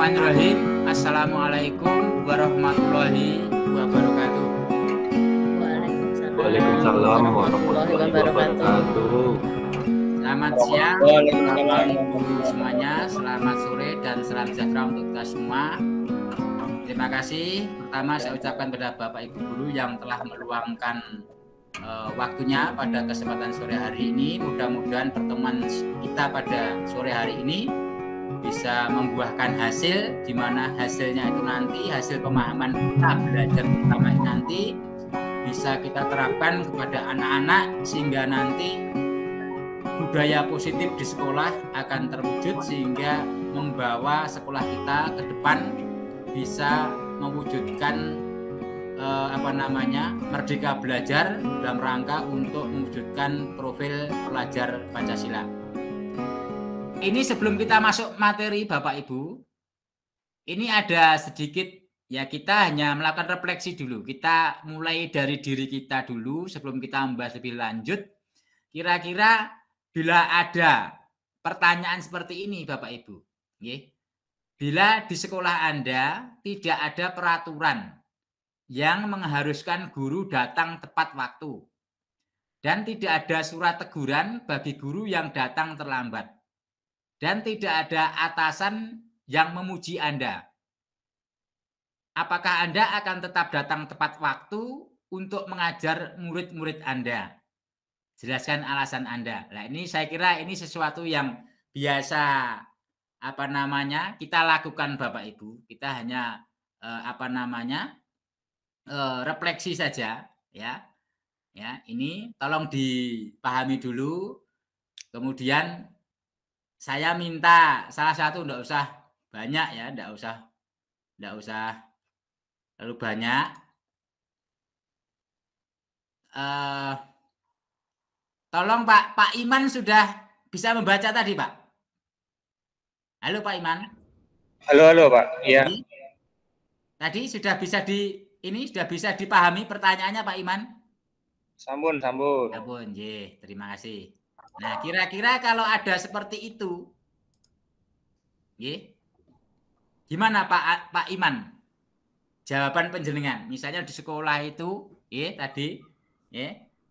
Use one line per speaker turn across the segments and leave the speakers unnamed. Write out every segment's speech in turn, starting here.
Bismillahirrahmanirrahim. Assalamualaikum warahmatullahi wabarakatuh.
Waalaikumsalam warahmatullahi wabarakatuh.
Selamat siang Bapak Ibu semuanya, selamat sore dan salam sejahtera untuk kita semua. Terima kasih. Pertama saya ucapkan kepada Bapak Ibu guru yang telah meluangkan waktunya pada kesempatan sore hari ini. Mudah-mudahan pertemuan kita pada sore hari ini bisa membuahkan hasil, di mana hasilnya itu nanti hasil pemahaman kita belajar bersama ini nanti bisa kita terapkan kepada anak-anak sehingga nanti budaya positif di sekolah akan terwujud sehingga membawa sekolah kita ke depan bisa mewujudkan merdeka belajar dalam rangka untuk mewujudkan profil pelajar Pancasila. Ini sebelum kita masuk materi Bapak Ibu, ini ada sedikit ya, kita hanya melakukan refleksi dulu. Kita mulai dari diri kita dulu sebelum kita membahas lebih lanjut. Kira-kira bila ada pertanyaan seperti ini Bapak Ibu, bila di sekolah Anda tidak ada peraturan yang mengharuskan guru datang tepat waktu dan tidak ada surat teguran bagi guru yang datang terlambat, dan tidak ada atasan yang memuji Anda, apakah Anda akan tetap datang tepat waktu untuk mengajar murid-murid Anda? Jelaskan alasan Anda. Nah, ini saya kira ini sesuatu yang biasa kita lakukan Bapak Ibu. Kita hanya refleksi saja ya. Ya, ini tolong dipahami dulu. Kemudian saya minta salah satu, enggak usah banyak ya, enggak usah terlalu banyak. Tolong Pak Iman sudah bisa membaca tadi Pak? Halo Pak Iman.
Halo Pak. Iya.
Tadi sudah bisa dipahami pertanyaannya Pak Iman?
Sampun.
Sampun, terima kasih. Nah, kira-kira kalau ada seperti itu, gimana Pak Iman? Jawaban penjenengan, misalnya di sekolah itu, tadi,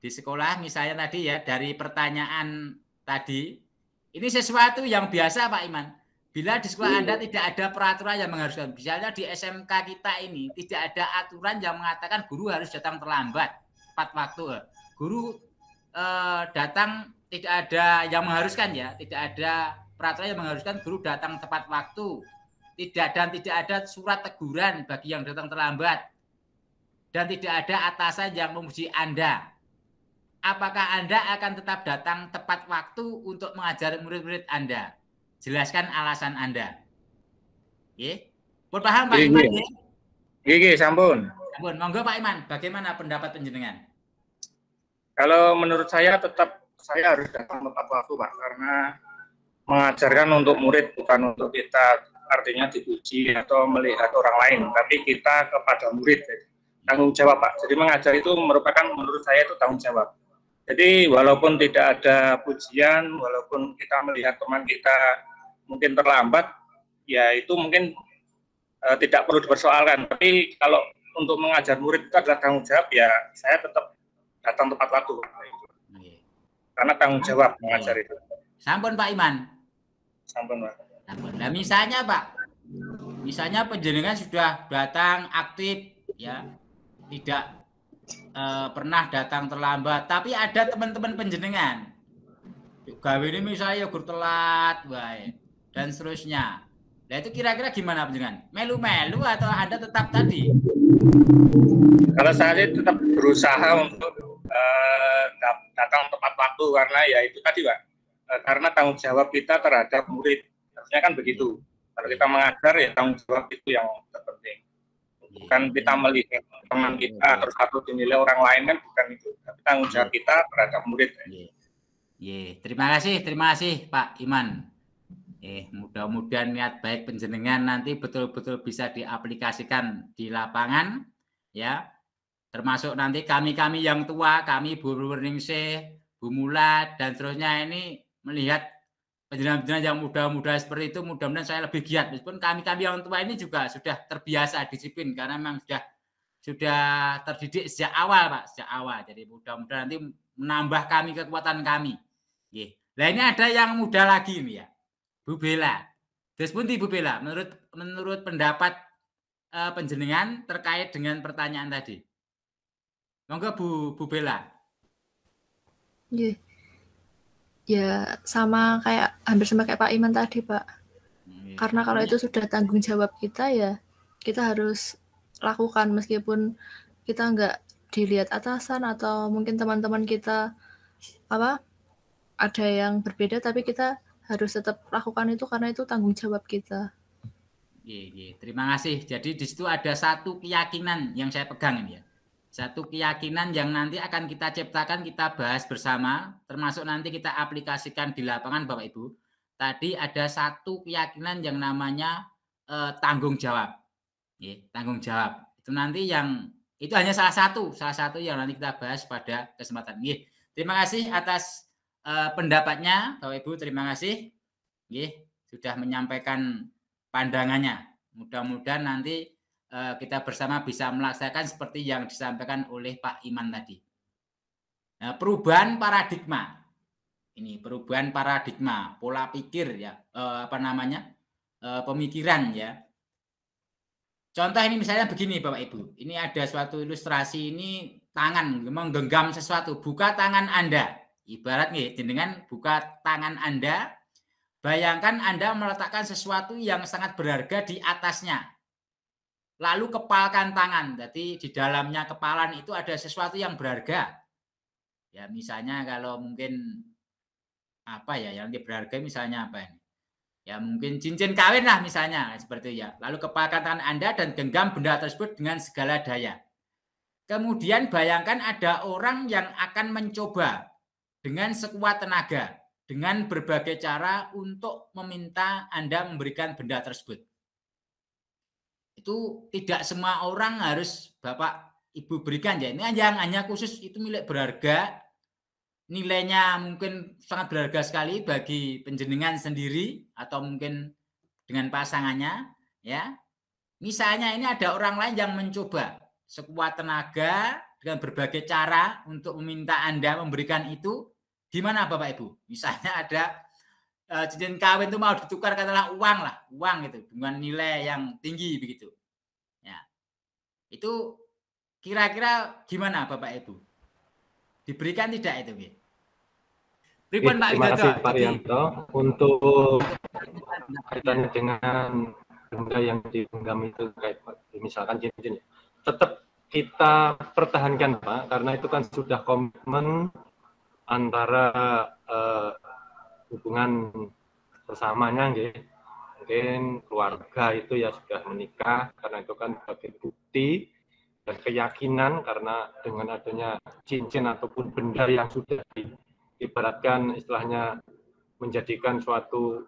di sekolah misalnya tadi ya, dari pertanyaan tadi, ini sesuatu yang biasa Pak Iman. Bila di sekolah Anda tidak ada peraturan yang mengharuskan, misalnya di SMK kita ini tidak ada aturan yang mengatakan guru harus datang terlambat, tepat waktu. Guru datang tidak ada yang mengharuskan ya, tidak ada peraturan yang mengharuskan guru datang tepat waktu, tidak ada surat teguran bagi yang datang terlambat, dan tidak ada atasan yang memuji Anda. Apakah Anda akan tetap datang tepat waktu untuk mengajar murid-murid Anda? Jelaskan alasan Anda. Pun paham Pak Iman?
Sampun.
Monggo Pak Iman, bagaimana pendapat penjenengan?
Kalau menurut saya tetap saya harus datang tepat waktu Pak, karena mengajarkan untuk murid bukan untuk kita, artinya dipuji atau melihat orang lain, tapi kita kepada murid, tanggung jawab Pak. Jadi mengajar itu merupakan, menurut saya itu tanggung jawab. Jadi walaupun tidak ada pujian, walaupun kita melihat teman kita mungkin terlambat, ya itu mungkin tidak perlu dipersoalkan. Tapi kalau untuk mengajar murid itu adalah tanggung jawab, ya saya tetap datang tepat waktu. Karena tanggung jawab mengajar itu.
Sampun Pak Iman.
Sampun Pak.
Nah, misalnya Pak, penjenengan sudah datang aktif ya, tidak pernah datang terlambat, tapi ada teman-teman penjenengan gawe ini misalnya yogur telat dan seterusnya. Nah itu kira-kira gimana penjenengan? Melu-melu atau Anda tetap tadi?
Kalau saya tetap berusaha untuk datang tepat waktu, karena ya itu tadi Pak, karena tanggung jawab kita terhadap murid, harusnya kan begitu. Kalau kita mengajar ya tanggung jawab itu yang terpenting, bukan kita melihat teman kita terus atau dinilai orang lain, kan bukan itu, tapi tanggung jawab kita terhadap murid.
Terima kasih Pak Iman. Mudah-mudahan niat baik penjenengan nanti betul-betul bisa diaplikasikan di lapangan ya. Termasuk nanti kami yang tua, kami Bu Ningsih, Bu Mulat dan seterusnya ini melihat penjenengan-penjenengan yang muda-muda seperti itu, mudah-mudahan saya lebih giat. Meskipun kami-kami yang tua ini juga sudah terbiasa disiplin karena memang sudah terdidik sejak awal, Pak, sejak awal. Jadi mudah-mudahan nanti menambah kami kekuatan kami. Nah, ini ada yang muda lagi nih ya, Bu Bella. Terus pun Bu Bella, menurut pendapat penjenengan terkait dengan pertanyaan tadi. Monggo Bu Bella.
Ya sama hampir sama kayak Pak Iman tadi, Pak. Karena kalau itu sudah tanggung jawab kita, ya kita harus lakukan meskipun kita nggak dilihat atasan atau mungkin teman-teman kita ada yang berbeda, tapi kita harus tetap lakukan itu karena itu tanggung jawab kita.
Terima kasih. Jadi di situ ada satu keyakinan yang saya pegang ini ya. Satu keyakinan yang nanti akan kita ciptakan, kita bahas bersama, termasuk nanti kita aplikasikan di lapangan, Bapak Ibu. Tadi ada satu keyakinan yang namanya tanggung jawab. Tanggung jawab. Itu nanti itu hanya salah satu yang nanti kita bahas pada kesempatan ini. Terima kasih atas pendapatnya, Bapak Ibu. Terima kasih. Sudah menyampaikan pandangannya. Mudah-mudahan nanti kita bersama bisa melaksanakan seperti yang disampaikan oleh Pak Iman tadi. Nah, perubahan paradigma. Ini perubahan paradigma, pola pikir ya, pemikiran ya. Contoh ini misalnya begini Bapak Ibu. Ini ada suatu ilustrasi, ini tangan menggenggam sesuatu, buka tangan Anda. Ibarat jenengan buka tangan Anda, bayangkan Anda meletakkan sesuatu yang sangat berharga di atasnya. Lalu kepalkan tangan. Jadi di dalamnya kepalan itu ada sesuatu yang berharga. Ya misalnya kalau mungkin yang berharga misalnya apa ini? Ya mungkin cincin kawin lah misalnya seperti itu ya. Lalu kepalkan tangan Anda dan genggam benda tersebut dengan segala daya. Kemudian bayangkan ada orang yang akan mencoba dengan sekuat tenaga, dengan berbagai cara untuk meminta Anda memberikan benda tersebut. Itu tidak semua orang harus Bapak Ibu berikan ya. Ini yang hanya khusus itu milik berharga. Nilainya mungkin sangat berharga sekali bagi penjenengan sendiri atau mungkin dengan pasangannya ya. Misalnya ini ada orang lain yang mencoba sekuat tenaga dengan berbagai cara untuk meminta Anda memberikan itu. Gimana Bapak Ibu? Misalnya ada cincin kawin itu mau ditukar katakanlah uang gitu dengan nilai yang tinggi begitu. Ya. Itu kira-kira gimana Bapak Ibu? Diberikan tidak itu, Pak?
Terima kasih Pak Rianto untuk kaitannya dengan benda yang digenggam itu kayak misalkan cincin. Tetap kita pertahankan Pak, karena itu kan sudah komitmen antara hubungan bersamanya, mungkin keluarga itu ya sudah menikah, karena itu kan sebagai bukti dan keyakinan karena dengan adanya cincin ataupun benda yang sudah diibaratkan istilahnya menjadikan suatu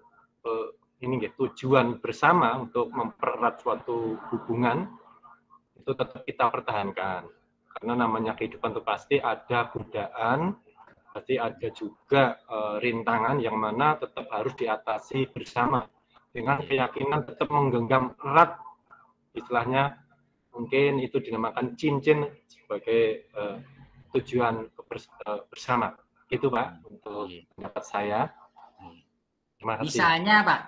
tujuan bersama untuk mempererat suatu hubungan, itu tetap kita pertahankan. Karena namanya kehidupan itu pasti ada godaan, pasti ada juga rintangan yang mana tetap harus diatasi bersama dengan keyakinan tetap menggenggam erat, istilahnya mungkin itu dinamakan cincin sebagai tujuan bersama. Itu Pak untuk pendapat saya. Terima kasih.
Misalnya Pak,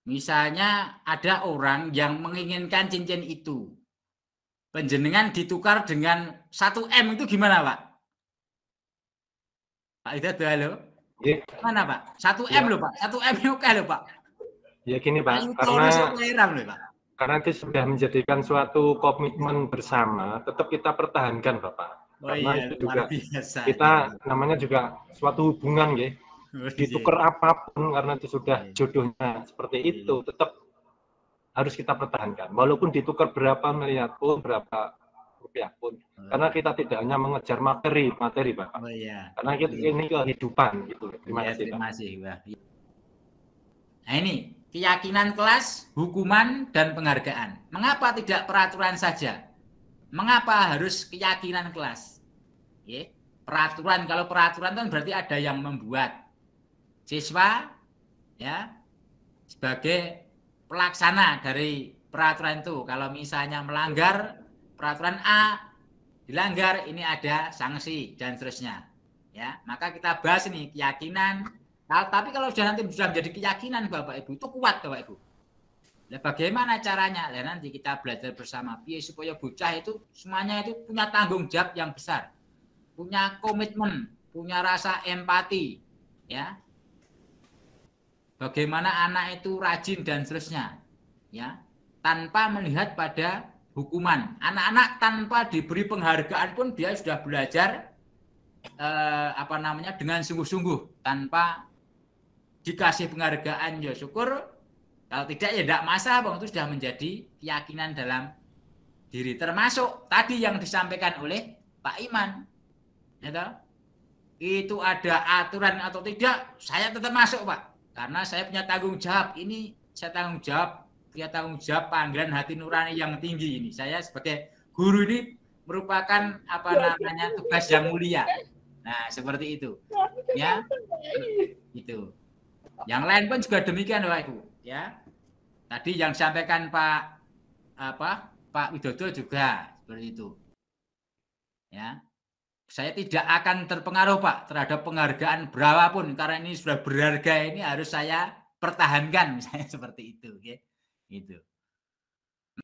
misalnya ada orang yang menginginkan cincin itu, penjenengan ditukar dengan 1M itu gimana Pak? Pak Ida halo? Mana Pak? 1M loh Pak, 1M oke loh Pak.
Ya gini Pak, karena itu sudah menjadikan suatu komitmen bersama, tetap kita pertahankan Bapak. Karena itu juga kita namanya juga suatu hubungan ya. Ditukar apapun karena itu sudah jodohnya seperti itu, tetap harus kita pertahankan. Walaupun ditukar berapa miliar pun, berapa rupiah pun. Karena kita tidak hanya mengejar materi Bapak. Karena ini kehidupan gitu. Terima kasih Pak.
Nah ini keyakinan kelas, hukuman dan penghargaan. Mengapa tidak peraturan saja? Mengapa harus keyakinan kelas? Peraturan, kalau peraturan kan berarti ada yang membuat. siswa ya sebagai pelaksana dari peraturan itu. Kalau misalnya melanggar peraturan A, dilanggar, ini ada sanksi dan seterusnya. Ya, maka kita bahas ini keyakinan. Tapi kalau sudah nanti sudah menjadi keyakinan Bapak Ibu, itu kuat Bapak Ibu. Nah, bagaimana caranya? Nah, nanti kita belajar bersama. Supaya bocah itu semuanya itu punya tanggung jawab yang besar, punya komitmen, punya rasa empati, ya. Bagaimana anak itu rajin dan seterusnya, ya, tanpa melihat pada hukuman. Anak-anak tanpa diberi penghargaan pun dia sudah belajar dengan sungguh-sungguh, tanpa dikasih penghargaan ya syukur, kalau tidak ya tidak masalah, Bang. Itu sudah menjadi keyakinan dalam diri. Termasuk tadi yang disampaikan oleh Pak Iman, ya, itu ada aturan atau tidak, saya tetap masuk Pak. Karena saya punya tanggung jawab. Ini saya punya tanggung jawab panggilan hati nurani yang tinggi ini. Saya sebagai guru ini merupakan tugas yang mulia. Nah, seperti itu. Ya. Itu. Yang lain pun juga demikian Bapak Ibu, ya. Tadi yang disampaikan Pak Widodo juga seperti itu. Ya. Saya tidak akan terpengaruh Pak terhadap penghargaan berapapun, karena ini sudah berharga, ini harus saya pertahankan, misalnya seperti itu. Okay? Gitu.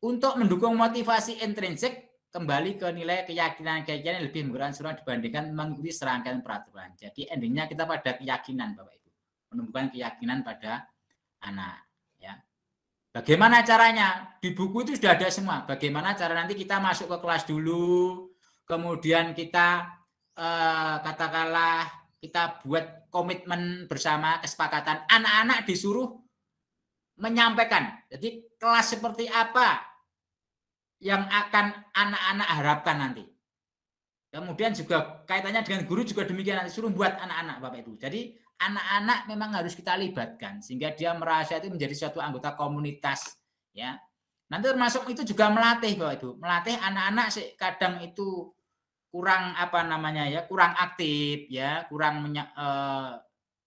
Untuk mendukung motivasi intrinsik, kembali ke nilai keyakinan yang lebih menggunakan dibandingkan mengikuti serangkaian peraturan. Jadi endingnya kita pada keyakinan Bapak Ibu, menumbuhkan keyakinan pada anak. Ya. Bagaimana caranya? Di buku itu sudah ada semua. Bagaimana cara nanti kita masuk ke kelas dulu, kemudian kita katakanlah kita buat komitmen bersama, kesepakatan, anak-anak disuruh menyampaikan. Jadi kelas seperti apa yang akan anak-anak harapkan nanti. Kemudian juga kaitannya dengan guru juga demikian, nanti suruh buat anak-anak Bapak Ibu. Jadi anak-anak memang harus kita libatkan sehingga dia merasa itu menjadi suatu anggota komunitas, ya. Nanti termasuk itu juga melatih Bapak Ibu, melatih anak-anak kadang itu kurang kurang aktif, ya,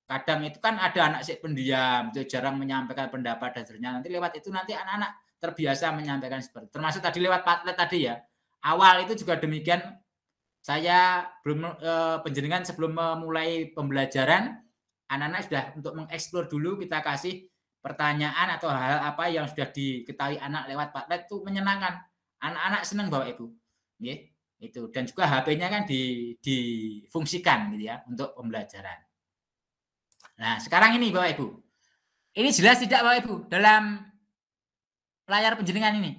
kadang itu kan ada anak pendiam, itu jarang menyampaikan pendapat dan seterusnya. Nanti lewat itu nanti anak-anak terbiasa menyampaikan seperti itu. Termasuk tadi lewat Padlet tadi ya. Awal itu juga demikian. Saya penjenengan sebelum memulai pembelajaran, anak-anak sudah untuk mengeksplor dulu, kita kasih pertanyaan atau hal apa yang sudah diketahui anak lewat Padlet, itu menyenangkan. Anak-anak senang Bapak Ibu. Nggih. Itu, dan juga HP-nya kan difungsikan gitu ya untuk pembelajaran. Nah, sekarang ini Bapak Ibu. Ini jelas tidak Bapak Ibu dalam layar penjenengan ini?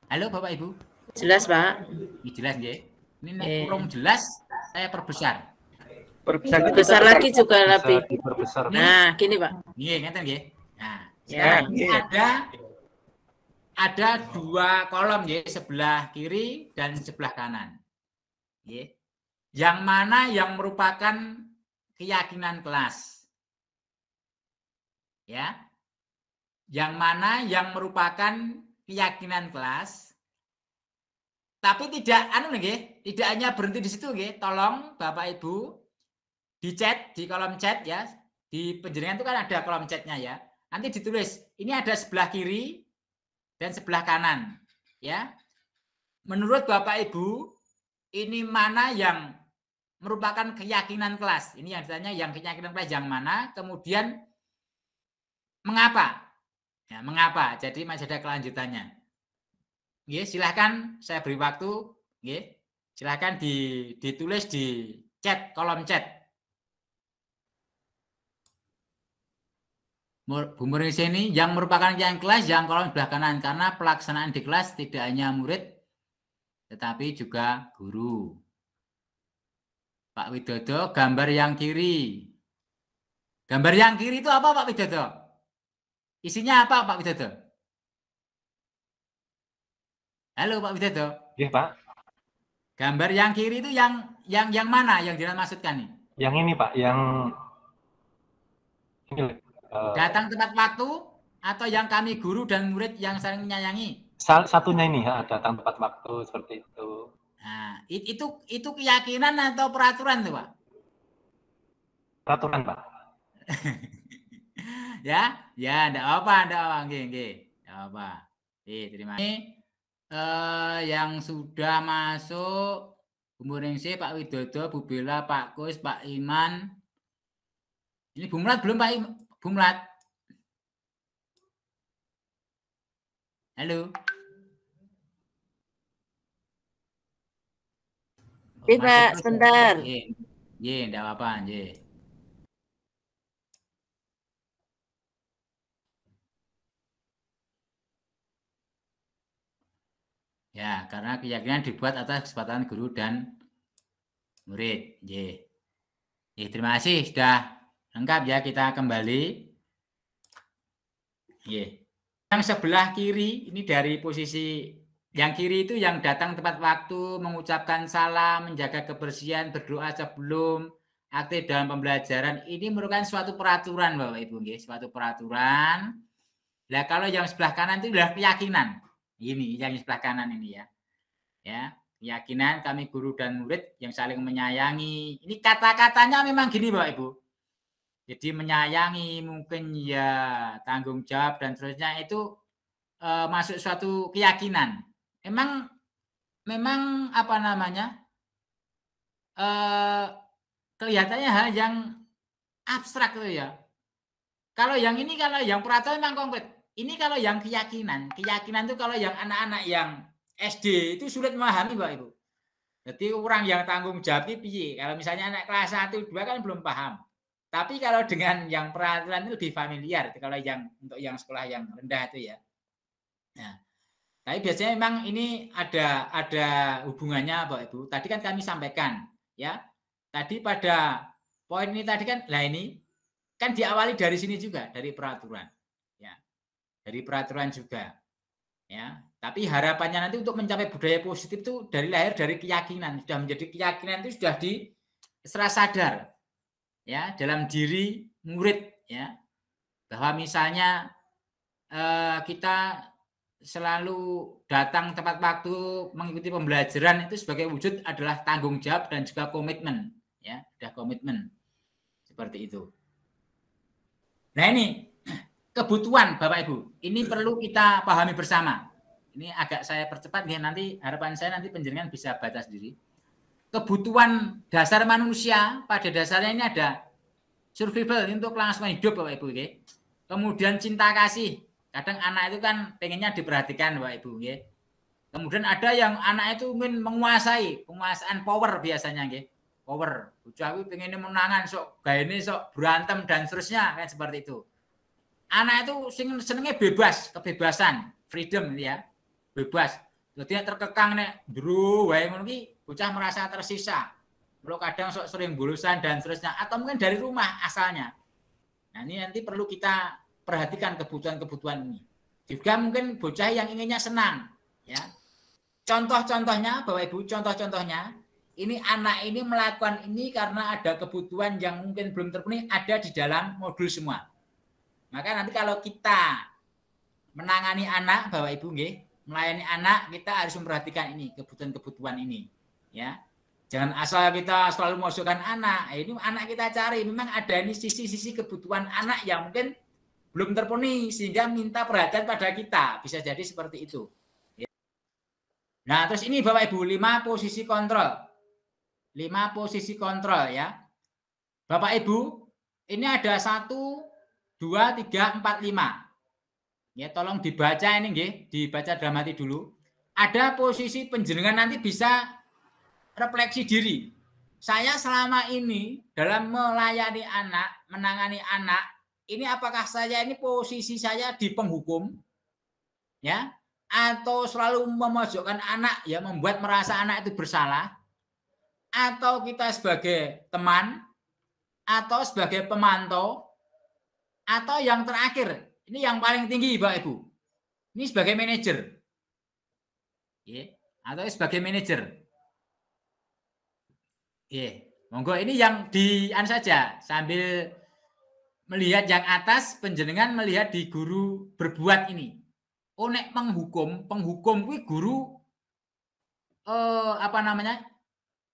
Halo Bapak Ibu.
Jelas, Pak.
Ini jelas nggih. Ini kurang jelas, saya perbesar.
Perbesar lagi juga lebih. Nah, gini, Pak.
Nggih, ngeten nggih. Nah, sekarang ini ada dua kolom ya, sebelah kiri dan sebelah kanan. Ya. Yang mana yang merupakan keyakinan kelas? Ya. Yang mana yang merupakan keyakinan kelas? Tapi tidak tidak hanya berhenti di situ nggih. Tolong Bapak Ibu di chat, di kolom chat ya. Di penjaringan itu kan ada kolom chatnya ya. Nanti ditulis, ini ada sebelah kiri dan sebelah kanan, ya. Menurut Bapak Ibu, ini mana yang merupakan keyakinan kelas? Ini yang ditanya, yang keyakinan kelas yang mana? Kemudian mengapa? Ya, mengapa? Jadi masih ada kelanjutannya. Oke, silahkan saya beri waktu. Oke, silahkan ditulis di chat, kolom chat. Bu Murni ini yang merupakan yang kelas yang kolom sebelah kanan, karena pelaksanaan di kelas tidak hanya murid tetapi juga guru. Pak Widodo, gambar yang kiri. Gambar yang kiri itu apa Pak Widodo? Isinya apa Pak Widodo? Halo Pak Widodo.
Iya Pak.
Gambar yang kiri itu yang mana yang dimaksudkan nih?
Yang ini Pak, yang ini.
Datang tepat waktu atau yang kami guru dan murid yang saling menyayangi?
Satunya ini ya, datang tepat waktu seperti itu.
Nah, itu keyakinan atau peraturan tuh Pak?
peraturan, Pak.
Ya, enggak apa, nggih. Enggak apa. Terima kasih. Yang sudah masuk Bu Ningsih, Pak Widodo, Bu Bella, Pak Kus, Pak Iman. Ini Bu Mulat belum, Pak Bu Mulat? Halo.
Oke, Pak, sebentar.
Nggih, enggak apa-apa, nggih. Ya, karena keyakinan dibuat atas kesepakatan guru dan murid. Terima kasih sudah lengkap ya, kita kembali. Yang sebelah kiri ini dari posisi yang kiri itu yang datang tepat waktu, mengucapkan salam, menjaga kebersihan, berdoa sebelum aktif dalam pembelajaran. Ini merupakan suatu peraturan Bapak Ibu, suatu peraturan. Nah, kalau yang sebelah kanan itu adalah keyakinan. Ini yang sebelah kanan ini ya. Keyakinan kami guru dan murid yang saling menyayangi. Ini kata-katanya memang gini Bapak Ibu. Jadi menyayangi, mungkin ya tanggung jawab dan seterusnya itu masuk suatu keyakinan. Memang apa namanya? Kelihatannya hal yang abstrak itu ya. Kalau yang ini, kalau yang peraturan memang konkret. Ini kalau yang keyakinan itu kalau yang anak-anak yang SD itu sulit memahami Bapak Ibu. Jadi orang yang tanggung jawab itu piye? Kalau misalnya anak kelas 1, 2 kan belum paham. Tapi kalau dengan yang peraturan itu lebih familiar. Kalau yang untuk yang sekolah yang rendah itu ya. Nah, tapi biasanya memang ini ada hubungannya Bapak Ibu. Tadi kan kami sampaikan ya. Tadi pada poin ini tadi kan, lah ini kan diawali dari sini juga, dari peraturan. Ya. Dari peraturan juga. Ya. Tapi harapannya nanti untuk mencapai budaya positif itu dari lahir dari keyakinan. Sudah menjadi keyakinan itu sudah secara sadar ya dalam diri murid ya. Bahwa misalnya kita selalu datang tepat waktu mengikuti pembelajaran itu sebagai wujud adalah tanggung jawab dan juga komitmen ya, sudah komitmen seperti itu. Nah ini kebutuhan Bapak Ibu, ini perlu kita pahami bersama. Ini agak saya percepat ya, nanti harapan saya nanti penjenengan bisa baca sendiri. Kebutuhan dasar manusia pada dasarnya ini ada survival untuk kelangsungan hidup Bapak Ibu. Okay? Kemudian cinta kasih. Kadang anak itu kan pengennya diperhatikan Bapak Ibu. Okay? Kemudian ada yang anak itu ingin menguasai, penguasaan power biasanya. Okay? Power. Bocah itu pengennya menangan, sok gaene sok berantem dan seterusnya kan seperti itu. Anak itu senengnya bebas, kebebasan, freedom ya. Bebas. Jadi terkekang nek ndru wae ngono ki bocah merasa tersisa. Kalau kadang sok sering bulusan dan seterusnya atau mungkin dari rumah asalnya. Nah, ini nanti perlu kita perhatikan kebutuhan-kebutuhan ini. Juga mungkin bocah yang inginnya senang ya. Contoh-contohnya Bapak Ibu, contoh-contohnya ini anak ini melakukan ini karena ada kebutuhan yang mungkin belum terpenuhi ada di dalam modul semua. Maka nanti kalau kita menangani anak Bapak Ibu nggih, melayani anak kita harus memperhatikan ini kebutuhan-kebutuhan ini ya. Jangan asal kita selalu memasukkan anak. Ini anak kita cari memang ada ini sisi-sisi kebutuhan anak yang mungkin belum terpenuhi sehingga minta perhatian pada kita. Bisa jadi seperti itu. Nah, terus ini Bapak Ibu 5 posisi kontrol. 5 posisi kontrol ya. Bapak Ibu, ini ada 1 2 3 4 5. Ya, tolong dibaca ini nggih, dibaca dalam hati dulu. Ada posisi penjenengan nanti bisa refleksi diri. Saya selama ini dalam melayani anak, menangani anak, ini apakah saya ini posisi saya di penghukum? Ya, atau selalu memojokkan anak ya, membuat merasa anak itu bersalah? Atau kita sebagai teman atau sebagai pemantau atau yang terakhir ini yang paling tinggi Bapak Ibu. Ini sebagai manajer. Ya, atau sebagai manajer. Ya, monggo ini yang saja sambil melihat yang atas penjenengan melihat di guru berbuat ini. Oh nek penghukum kuwi guru apa namanya?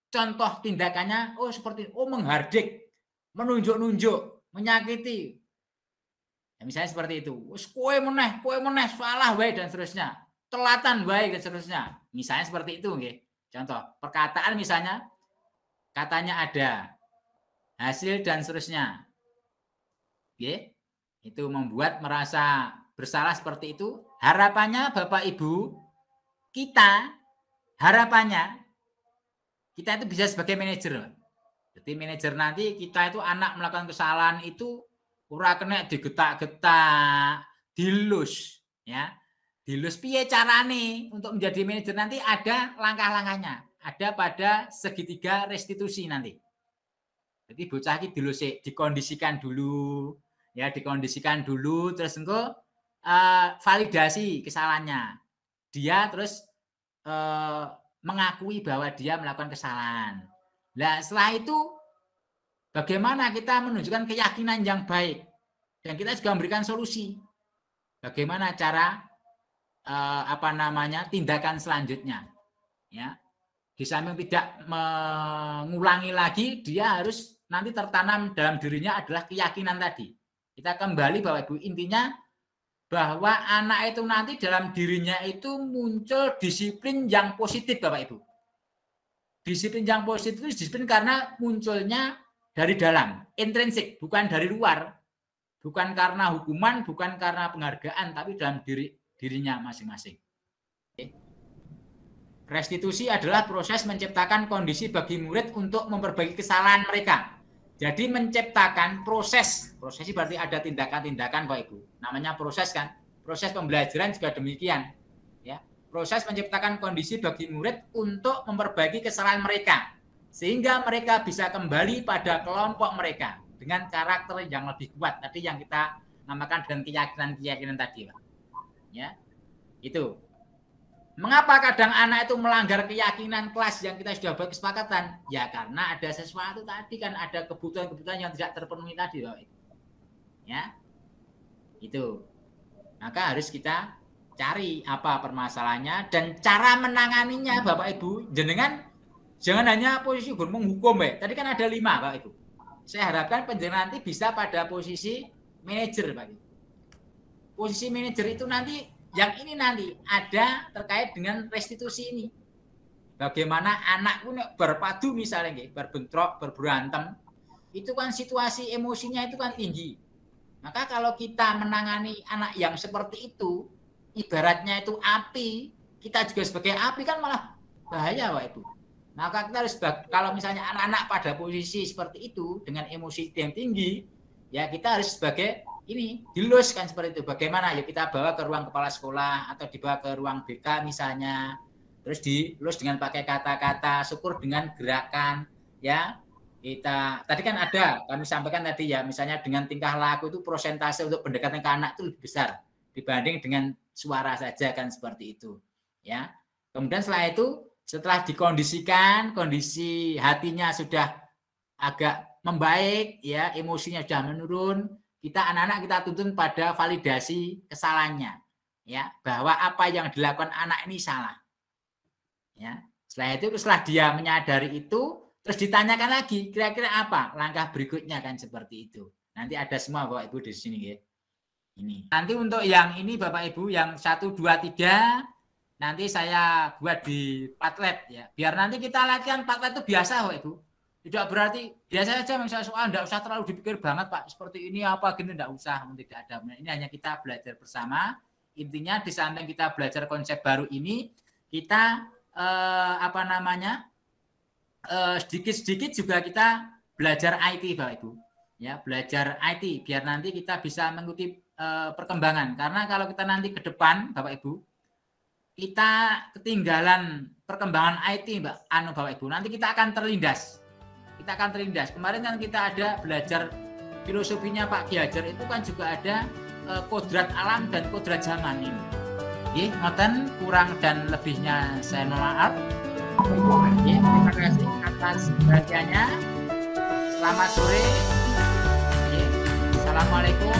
Contoh tindakannya seperti menghardik. menunjuk-nunjuk, menyakiti. Ya, misalnya seperti itu. Kowe meneh, salah wae dan seterusnya. Telatan wae dan seterusnya. Misalnya seperti itu nggih. Contoh, perkataan misalnya katanya ada, hasil dan seterusnya. Nggih. Itu membuat merasa bersalah seperti itu. Harapannya Bapak Ibu, harapannya kita itu bisa sebagai manajer. Jadi manajer nanti kita itu anak melakukan kesalahan itu ora kena digetak-getak, dilus, ya. Dilus piye carane untuk menjadi manajer nanti ada langkah-langkahnya. Ada pada segitiga restitusi nanti. Jadi bocah iki dilus dikondisikan dulu, ya, dikondisikan dulu terus engko validasi kesalahannya. Dia terus mengakui bahwa dia melakukan kesalahan. Nah, setelah itu bagaimana kita menunjukkan keyakinan yang baik dan kita juga memberikan solusi. Bagaimana cara tindakan selanjutnya, ya. Di samping tidak mengulangi lagi, dia harus nanti tertanam dalam dirinya adalah keyakinan tadi. Kita kembali Bapak Ibu, intinya bahwa anak itu nanti dalam dirinya itu muncul disiplin yang positif Bapak Ibu. Disiplin yang positif itu disiplin karena munculnya dari dalam, intrinsik, bukan dari luar. Bukan karena hukuman, bukan karena penghargaan, tapi dalam dirinya masing-masing. Restitusi adalah proses menciptakan kondisi bagi murid untuk memperbaiki kesalahan mereka. Jadi menciptakan proses itu berarti ada tindakan-tindakan Pak Ibu. Namanya proses kan. Proses pembelajaran juga demikian. Ya. Proses menciptakan kondisi bagi murid untuk memperbaiki kesalahan mereka. Sehingga mereka bisa kembali pada kelompok mereka dengan karakter yang lebih kuat. Tadi yang kita namakan dengan keyakinan-keyakinan tadi, Pak. Ya. Itu. Mengapa kadang anak itu melanggar keyakinan kelas yang kita sudah buat kesepakatan? Ya karena ada sesuatu tadi kan, ada kebutuhan-kebutuhan yang tidak terpenuhi tadi, Bapak Ibu. Ya. Itu. Maka harus kita cari apa permasalahannya dan cara menanganinya, Bapak Ibu. Jangan hanya posisi menghukum, Tadi kan ada 5, Bapak Ibu. Saya harapkan penjenengan nanti bisa pada posisi manajer, Pak Ibu. Posisi manajer itu nanti yang ini nanti ada terkait dengan restitusi ini. Bagaimana anak pun berpadu misalnya, berbentrok, berberantem, itu kan situasi emosinya itu kan tinggi. Maka kalau kita menangani anak yang seperti itu, ibaratnya itu api, kita juga sebagai api kan malah bahaya, Pak Ibu. Maka kita harus, kalau misalnya anak-anak pada posisi seperti itu dengan emosi yang tinggi, ya kita harus sebagai ini dilus kan seperti itu. Bagaimana ya kita bawa ke ruang kepala sekolah atau dibawa ke ruang BK misalnya, terus dilus dengan pakai kata-kata, syukur dengan gerakan, ya. Kita tadi kan ada kami sampaikan tadi ya, misalnya dengan tingkah laku itu persentase untuk pendekatan ke anak itu lebih besar dibanding dengan suara saja kan seperti itu, ya. Kemudian setelah dikondisikan, kondisi hatinya sudah agak membaik, ya, emosinya sudah menurun. Kita anak-anak kita tuntun pada validasi kesalahannya, ya, bahwa apa yang dilakukan anak ini salah, ya. Setelah dia menyadari itu, terus ditanyakan lagi kira-kira apa langkah berikutnya kan seperti itu. Nanti ada semua Bapak Ibu di sini, ya. Ini. Nanti untuk yang ini Bapak Ibu yang 1, 2, 3 nanti saya buat di Padlet, ya. Biar nanti kita latihan Padlet itu biasa Bapak Ibu. Tidak berarti biasa saja misalnya soal tidak usah terlalu dipikir banget Pak, seperti ini apa gini, tidak usah, tidak ada. Ini hanya kita belajar bersama. Intinya di samping kita belajar konsep baru ini, kita sedikit-sedikit juga kita belajar IT Bapak Ibu. Ya, belajar IT biar nanti kita bisa mengikuti perkembangan. Karena kalau kita nanti ke depan Bapak Ibu, kita ketinggalan perkembangan IT Bapak Ibu, nanti kita akan terlindas. Kemarin kan kita ada belajar filosofinya Pak Ki Hajar, itu kan juga ada kodrat alam dan kodrat zaman ini. Oke, ngoten, kurang dan lebihnya saya mohon maaf. Terima kasih atas perhatiannya. Selamat sore. Assalamualaikum